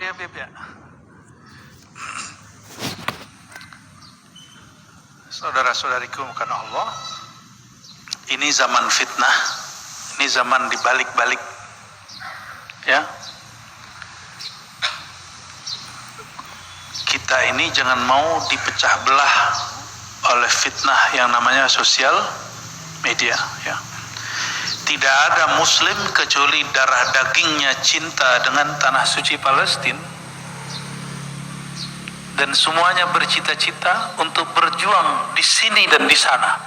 ya Beb ya. Saudara-saudariku bukan Allah, ini zaman fitnah, ini zaman dibalik-balik ya. Kita ini jangan mau dipecah belah oleh fitnah yang namanya sosial media ya. Tidak ada muslim kecuali darah dagingnya cinta dengan tanah suci Palestina, dan semuanya bercita-cita untuk berjuang di sini dan di sana.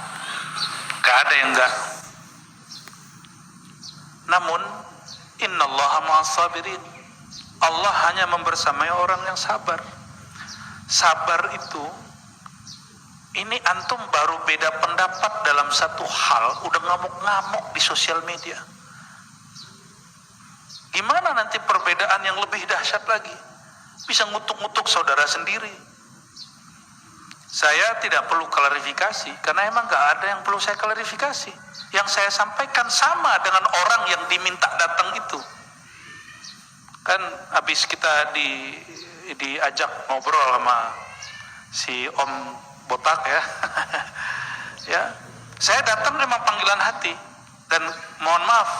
Gak ada yang enggak. Namun innallaha ma'as sabirin. Allah hanya membersamai orang yang sabar. Sabar itu, ini antum baru beda pendapat dalam satu hal udah ngamuk-ngamuk di sosial media. Gimana nanti perbedaan yang lebih dahsyat lagi? Bisa ngutuk-ngutuk saudara sendiri. Saya tidak perlu klarifikasi, karena emang gak ada yang perlu saya klarifikasi. Yang saya sampaikan sama dengan orang yang diminta datang itu. Kan habis kita diajak ngobrol sama si Om Botak ya. Ya, saya datang memang panggilan hati, dan mohon maaf,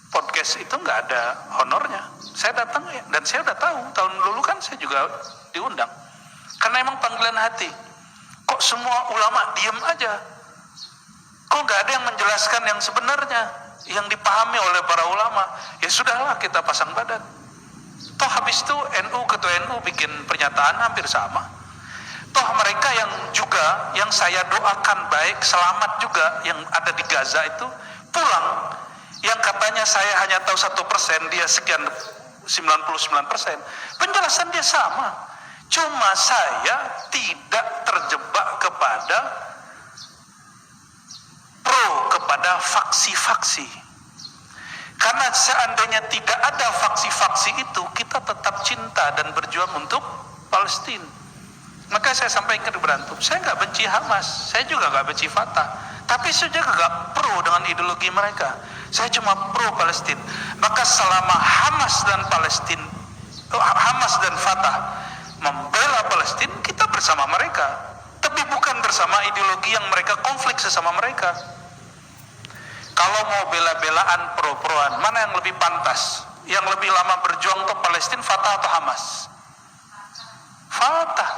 podcast itu nggak ada honornya. Saya datang ya, dan saya udah tahu tahun dulu kan saya juga diundang, karena emang panggilan hati. Kok semua ulama diem aja? Kok nggak ada yang menjelaskan yang sebenarnya, yang dipahami oleh para ulama? Ya sudahlah, kita pasang badan. Toh habis itu ketua NU bikin pernyataan hampir sama. Toh mereka yang juga, yang saya doakan baik, selamat juga, yang ada di Gaza itu pulang, yang katanya saya hanya tahu 1%, dia sekian 99%, penjelasan dia sama. Cuma saya tidak terjebak kepada kepada faksi-faksi. Karena seandainya tidak ada faksi-faksi itu, kita tetap cinta dan berjuang untuk Palestina. Maka saya sampaikan ke berantum, saya nggak benci Hamas, saya juga nggak benci Fatah, tapi saya juga nggak pro dengan ideologi mereka. Saya cuma pro Palestina. Maka selama Hamas dan Fatah membela Palestina, kita bersama mereka, tapi bukan bersama ideologi yang mereka konflik sesama mereka. Kalau mau bela-belaan pro-proan, mana yang lebih pantas? Yang lebih lama berjuang untuk Palestina, Fatah atau Hamas? Fatah.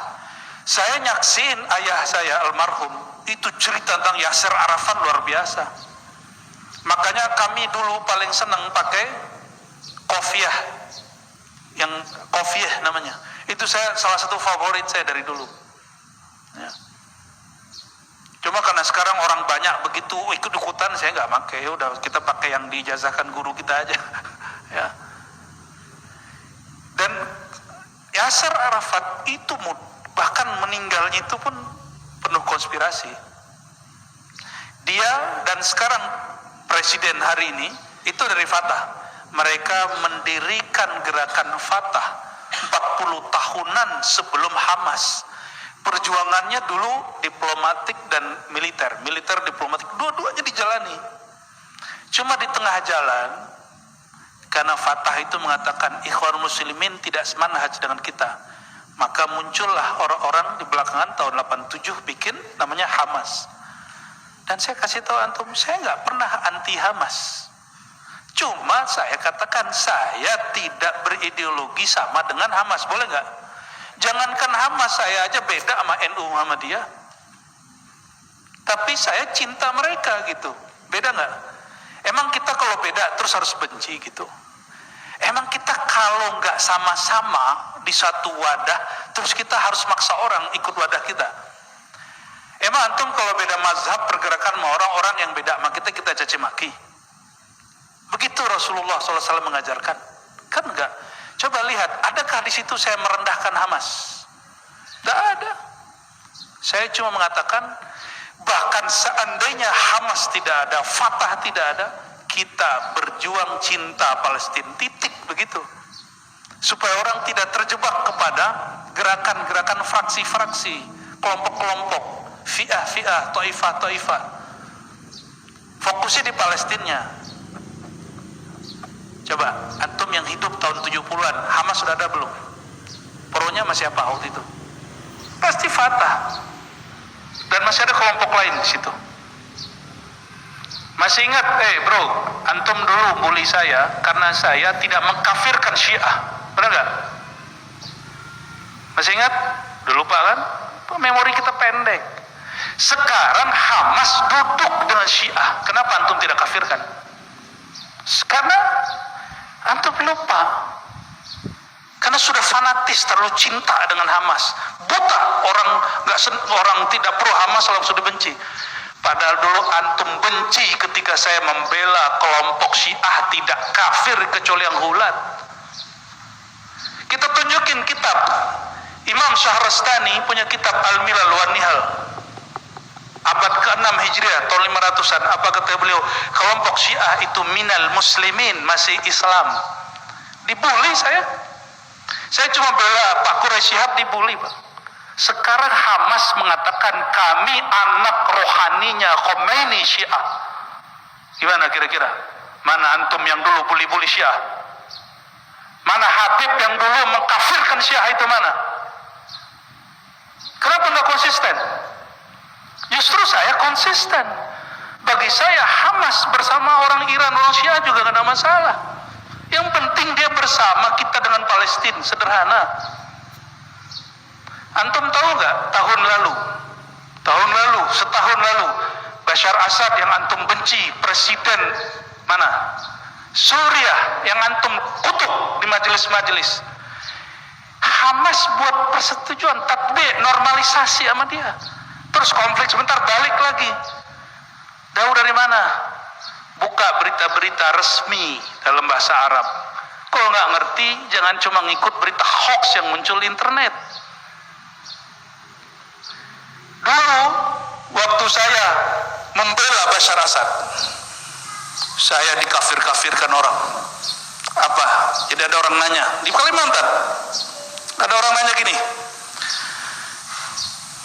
Saya nyaksin ayah saya almarhum itu cerita tentang Yasser Arafat luar biasa. Makanya kami dulu paling senang pakai kofiah, yang kofiah namanya. Itu saya salah satu favorit saya dari dulu. Ya. Cuma karena sekarang orang banyak begitu ikut-ikutan, saya nggak pakai. Ya udah, kita pakai yang diijazahkan guru kita aja. Ya. Dan Yasser Arafat itu bahkan meninggalnya itu pun penuh konspirasi. Dia dan sekarang presiden hari ini itu dari Fatah. Mereka mendirikan gerakan Fatah 40 tahunan sebelum Hamas. Perjuangannya dulu diplomatik dan militer diplomatik, dua-duanya dijalani. Cuma di tengah jalan, karena Fatah itu mengatakan Ikhwan Muslimin tidak semanhaj dengan kita, maka muncullah orang-orang di belakangan tahun 87 bikin namanya Hamas. Dan saya kasih tahu antum, saya nggak pernah anti Hamas. Cuma saya katakan saya tidak berideologi sama dengan Hamas, boleh nggak? Jangankan Hamas, saya aja beda sama NU Muhammadiyah. Tapi saya cinta mereka gitu. Beda nggak? Emang kita kalau beda terus harus benci gitu? Emang kita kalau nggak sama-sama di satu wadah, terus kita harus maksa orang ikut wadah kita? Emang antum kalau beda mazhab, pergerakan sama orang-orang yang beda sama kita caci maki? Begitu Rasulullah SAW mengajarkan? Kan enggak. Coba lihat, adakah di situ saya merendahkan Hamas? Tidak ada. Saya cuma mengatakan, bahkan seandainya Hamas tidak ada, Fatah tidak ada, kita berjuang cinta Palestina, titik, begitu. Supaya orang tidak terjebak kepada gerakan-gerakan fraksi-fraksi, kelompok-kelompok, fi'ah, ta'ifah. Fokusnya di Palestinanya. Coba, antum yang hidup tahun 70-an, Hamas sudah ada belum? Pro-nya masih apa waktu itu? Pasti Fatah. Dan masih ada kelompok lain di situ. Masih ingat, bro, antum dulu bully saya karena saya tidak mengkafirkan Syiah. Benar nggak? Masih ingat? Udah lupa kan? Memori kita pendek. Sekarang Hamas duduk dengan Syiah. Kenapa antum tidak kafirkan? Karena antum lupa. Karena sudah fanatis, terlalu cinta dengan Hamas. Buta, orang tidak pro Hamas langsung dibenci. Padahal dulu antum benci ketika saya membela kelompok Syiah tidak kafir kecuali yang hulat. Kita tunjukin kitab. Imam Syahrastani punya kitab Al-Milal wan Nihal. Abad ke-6 Hijriah, tahun 500-an. Apa kata beliau? Kelompok Syiah itu minal muslimin, masih Islam. Dibully saya. Saya cuma bela Pak Quraisy Shihab, dibully, Pak. Sekarang Hamas mengatakan kami anak rohaninya Khomeini Syiah. Gimana kira-kira? Mana antum yang dulu bully-bully Syiah? Mana Habib yang dulu mengkafirkan Syiah itu mana? Kenapa nggak konsisten? Justru saya konsisten. Bagi saya Hamas bersama orang Iran, orang Syiah juga nggak ada masalah. Yang penting dia bersama kita dengan Palestina, sederhana. Antum tahu nggak setahun lalu Bashar Assad yang antum benci, presiden mana? Suriah yang antum kutuk di majelis-majelis. Hamas buat persetujuan, tatbik, normalisasi sama dia. Terus konflik sebentar, balik lagi. Tahu dari mana? Buka berita-berita resmi dalam bahasa Arab. Kalau nggak ngerti, jangan cuma ngikut berita hoax yang muncul di internet. Dulu, waktu saya membela Bashar Assad, saya dikafir-kafirkan orang. Apa? Jadi ada orang nanya, di Kalimantan, ada orang nanya gini,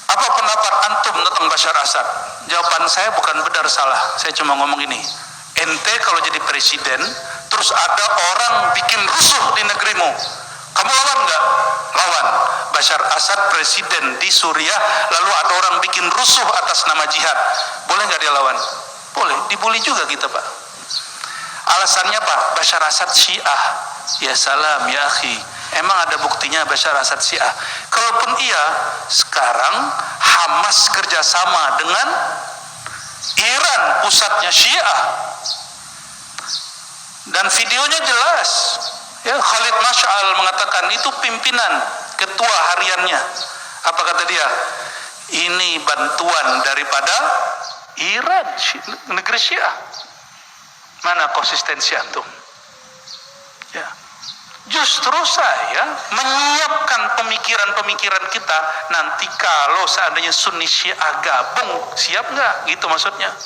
apa pendapat antum tentang Bashar Assad? Jawaban saya bukan benar salah, saya cuma ngomong gini, ente kalau jadi presiden, terus ada orang bikin rusuh di negerimu, kamu lawan nggak? Lawan. Bashar Assad presiden di Suriah, lalu ada orang bikin rusuh atas nama jihad, boleh nggak dia lawan? Boleh. Dibully juga kita, Pak. Alasannya Pak, Bashar Assad Syiah. Ya salam ya akhi, emang ada buktinya Bashar Assad Syiah? Kalaupun iya, sekarang Hamas kerjasama dengan Iran, pusatnya Syiah, dan videonya jelas. Ya, Khalid Mash'al mengatakan itu pimpinan, ketua hariannya. Apa kata dia? Ini bantuan daripada Iran, negeri Syiah. Mana konsistensi antum? Ya. Justru saya menyiapkan pemikiran-pemikiran kita, nanti kalau seandainya Sunni Syiah gabung, siap nggak? Gitu maksudnya.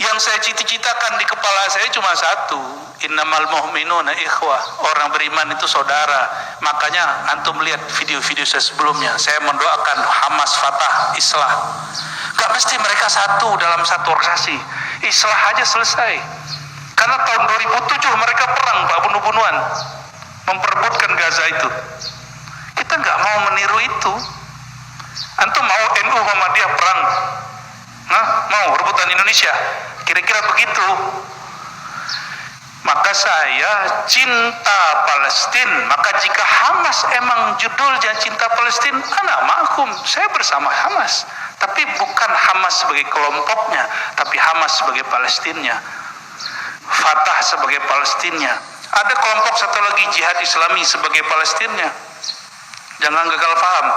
Yang saya cita-citakan di kepala saya cuma satu, innamal mu'minuna ikhwah, orang beriman itu saudara. Makanya antum lihat video-video saya sebelumnya, saya mendoakan Hamas, Fatah, Islah. Gak mesti mereka satu dalam satu organisasi, Islah aja selesai. Karena tahun 2007 mereka perang, Pak, bunuh-bunuhan, memperebutkan Gaza itu. Kita nggak mau meniru itu. Antum mau NU Muhammadiyah perang? Nah, mau rebutan Indonesia? Kira-kira begitu. Maka saya cinta Palestina. Maka jika Hamas emang judulnya cinta Palestina, ana ma'hum, saya bersama Hamas. Tapi bukan Hamas sebagai kelompoknya, tapi Hamas sebagai Palestinnya, Fatah sebagai Palestinnya. Ada kelompok satu lagi, Jihad Islami sebagai Palestinnya. Jangan gagal paham.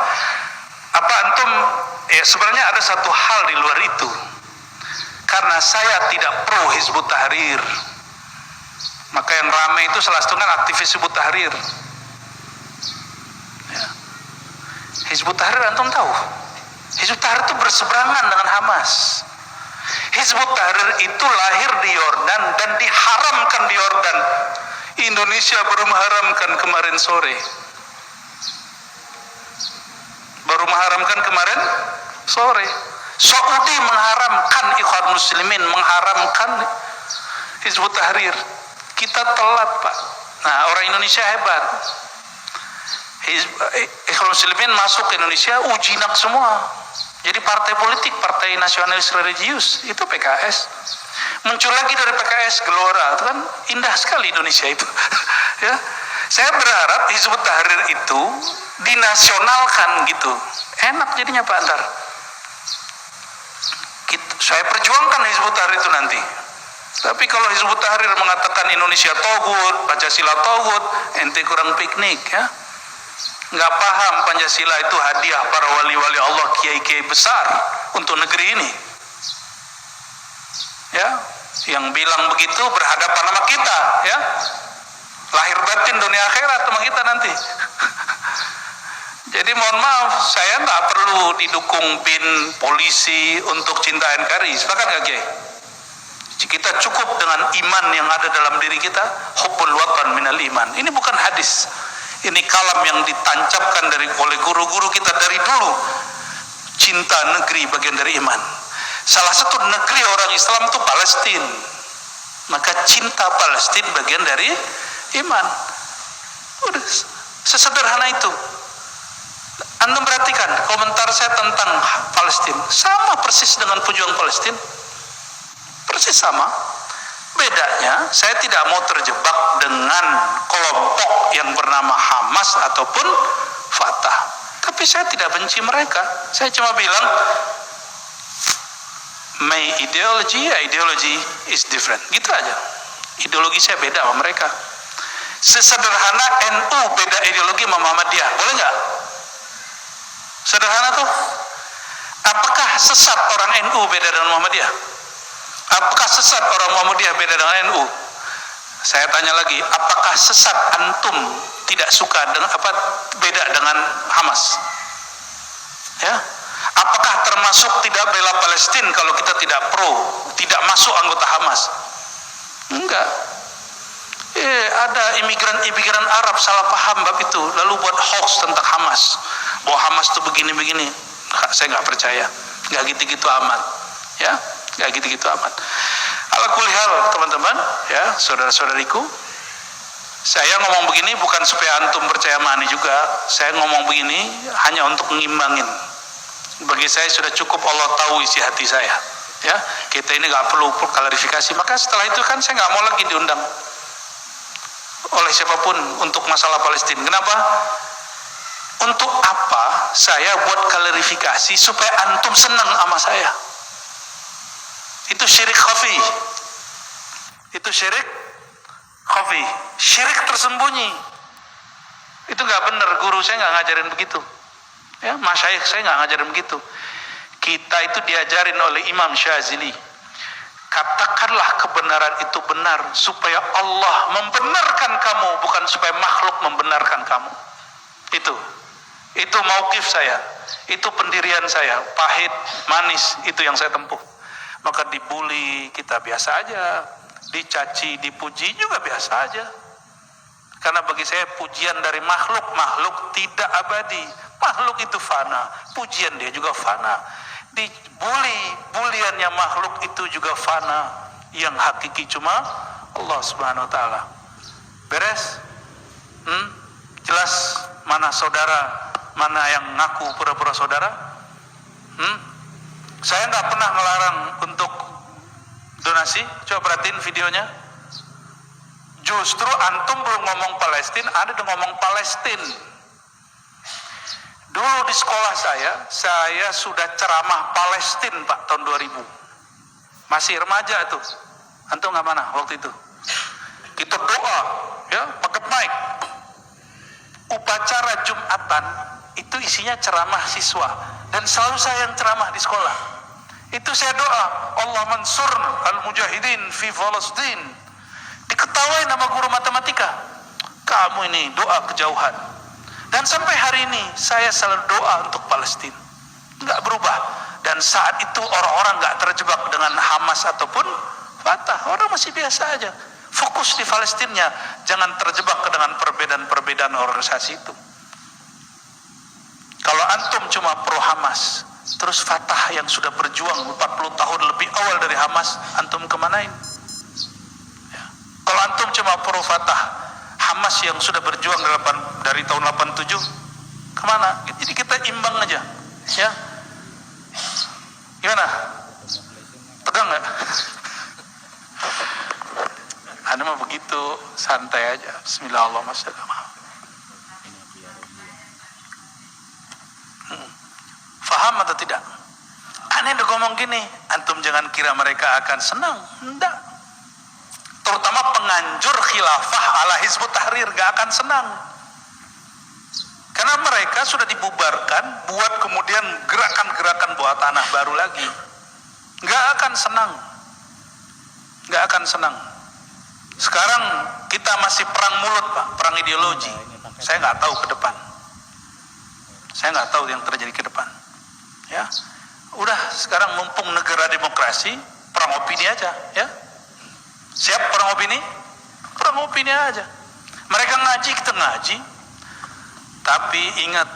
Apa antum, sebenarnya ada satu hal di luar itu. Karena saya tidak pro Hizbut Tahrir, maka yang ramai itu salah satu kan aktivis Hizbut Tahrir. Ya. Hizbut Tahrir antum tahu? Hizbut Tahrir itu berseberangan dengan Hamas. Hizbut Tahrir itu lahir di Yordan dan diharamkan di Yordan. Indonesia baru mengharamkan kemarin sore. Saudi mengharamkan, Ikhwan Muslimin mengharamkan Hizbut Tahrir. Kita telat, Pak. Nah, orang Indonesia hebat. Ikhwan Muslimin masuk ke Indonesia ujinak semua. Jadi partai politik, partai nasionalis religius itu PKS. Muncul lagi dari PKS Gelora, itu kan indah sekali Indonesia itu. Ya, saya berharap Hizbut Tahrir itu dinasionalkan gitu. Enak jadinya Pak Antar. Saya perjuangkan Hizbut Tahrir itu nanti. Tapi kalau Hizbut Tahrir mengatakan Indonesia togut, Pancasila togut, ente kurang piknik ya. Nggak paham Pancasila itu hadiah para wali-wali Allah, kiai-kiai besar untuk negeri ini. Ya, yang bilang begitu berhadapan sama kita, ya. Lahir batin dunia akhirat sama kita nanti. Jadi mohon maaf, saya nggak perlu didukung bin, polisi untuk cinta NKRI. Sepakat nggak, Kiai? Kita cukup dengan iman yang ada dalam diri kita, hubbul watan minal iman. Ini bukan hadis. Ini kalam yang ditancapkan oleh guru-guru kita dari dulu. Cinta negeri bagian dari iman. Salah satu negeri orang Islam itu Palestina. Maka cinta Palestina bagian dari iman. Udah sesederhana itu. Anda perhatikan komentar saya tentang Palestina sama persis dengan pejuang Palestina. Persis sama. Bedanya, saya tidak mau terjebak dengan kelompok yang bernama Hamas ataupun Fatah. Tapi saya tidak benci mereka. Saya cuma bilang, my ideology is different. Gitu aja. Ideologi saya beda sama mereka. Sesederhana NU beda ideologi sama Muhammadiyah. Boleh nggak? Sederhana tuh. Apakah sesat orang NU beda dengan Muhammadiyah? Apakah sesat orang Muhammadiyah beda dengan NU? Saya tanya lagi, apakah sesat antum tidak suka dengan beda dengan Hamas? Ya, apakah termasuk tidak bela Palestina kalau kita tidak tidak masuk anggota Hamas? Enggak. Ada imigran Arab salah paham bab itu, lalu buat hoax tentang Hamas, bahwa Hamas itu begini-begini. Saya nggak percaya, nggak gitu-gitu amat, ya. Gak gitu-gitu amat. Ala kulli hal teman-teman, ya saudara-saudariku, saya ngomong begini bukan supaya antum percaya mani juga. Saya ngomong begini hanya untuk mengimbangin. Bagi saya sudah cukup Allah tahu isi hati saya. Ya, kita ini gak perlu klarifikasi. Maka setelah itu kan saya gak mau lagi diundang oleh siapapun untuk masalah Palestina. Kenapa? Untuk apa saya buat klarifikasi supaya antum senang sama saya? Itu syirik khafi. Itu syirik khafi. Syirik tersembunyi. Itu nggak benar. Guru saya nggak ngajarin begitu. Ya, masyayikh saya nggak ngajarin begitu. Kita itu diajarin oleh Imam Syazili. Katakanlah kebenaran itu benar supaya Allah membenarkan kamu, bukan supaya makhluk membenarkan kamu. Itu mauqif saya. Itu pendirian saya. Pahit, manis, itu yang saya tempuh. Maka dibully kita biasa aja, dicaci, dipuji juga biasa aja. Karena bagi saya pujian dari makhluk tidak abadi. Makhluk itu fana, pujian dia juga fana. Buliannya makhluk itu juga fana. Yang hakiki cuma Allah Subhanahu wa taala. Beres? Jelas mana saudara, mana yang ngaku pura-pura saudara? Saya nggak pernah melarang untuk donasi. Coba perhatiin videonya. Justru antum belum ngomong Palestina, ada yang ngomong Palestina. Dulu di sekolah saya sudah ceramah Palestina Pak tahun 2000. Masih remaja tuh. Antum nggak mana waktu itu? Kita doa, ya, pakai mic. Upacara Jumatan itu isinya ceramah siswa. Dan selalu saya yang ceramah di sekolah. Itu saya doa, Allah mansur al-mujahidin fi Palestin. Diketawain sama guru matematika. Kamu ini doa kejauhan. Dan sampai hari ini saya selalu doa untuk Palestina. Enggak berubah. Dan saat itu orang-orang enggak terjebak dengan Hamas ataupun Fatah. Orang masih biasa aja. Fokus di Palestinnya. Jangan terjebak dengan perbedaan-perbedaan organisasi itu. Kalau antum cuma pro Hamas, terus Fatah yang sudah berjuang 40 tahun lebih awal dari Hamas, antum kemanain? Ya. Kalau antum cuma pro Fatah, Hamas Hamas yang sudah berjuang dari tahun 87 kemana? Jadi kita imbang aja, ya. Gimana? Tegang nggak? Anda mah begitu santai aja. Bismillahirrahmanirrahim. Faham atau tidak? Aneh udah ngomong gini, antum jangan kira mereka akan senang. Enggak. Terutama penganjur khilafah ala Hizbut Tahrir gak akan senang. Karena mereka sudah dibubarkan buat kemudian gerakan-gerakan buat tanah baru lagi. Gak akan senang. Gak akan senang. Sekarang kita masih perang mulut, Pak, perang ideologi. Saya nggak tahu ke depan. Saya nggak tahu yang terjadi ke depan. Ya, udah sekarang mumpung negara demokrasi, perang opini aja, ya. Siap perang opini? Perang opini aja. Mereka ngaji, kita ngaji. Tapi ingat,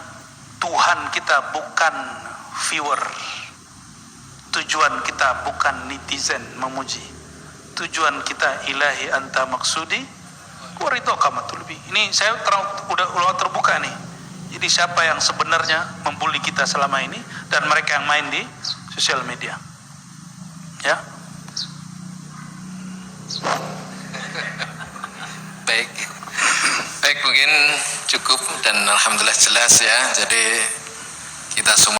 Tuhan kita bukan viewer. Tujuan kita bukan netizen memuji. Tujuan kita ilahi anta maksudi warito kamatul bi. Ini saya udah terbuka nih. Jadi siapa yang sebenarnya membuli kita selama ini dan mereka yang main di sosial media. Ya. Baik. Baik, mungkin cukup dan alhamdulillah jelas ya. Jadi kita semua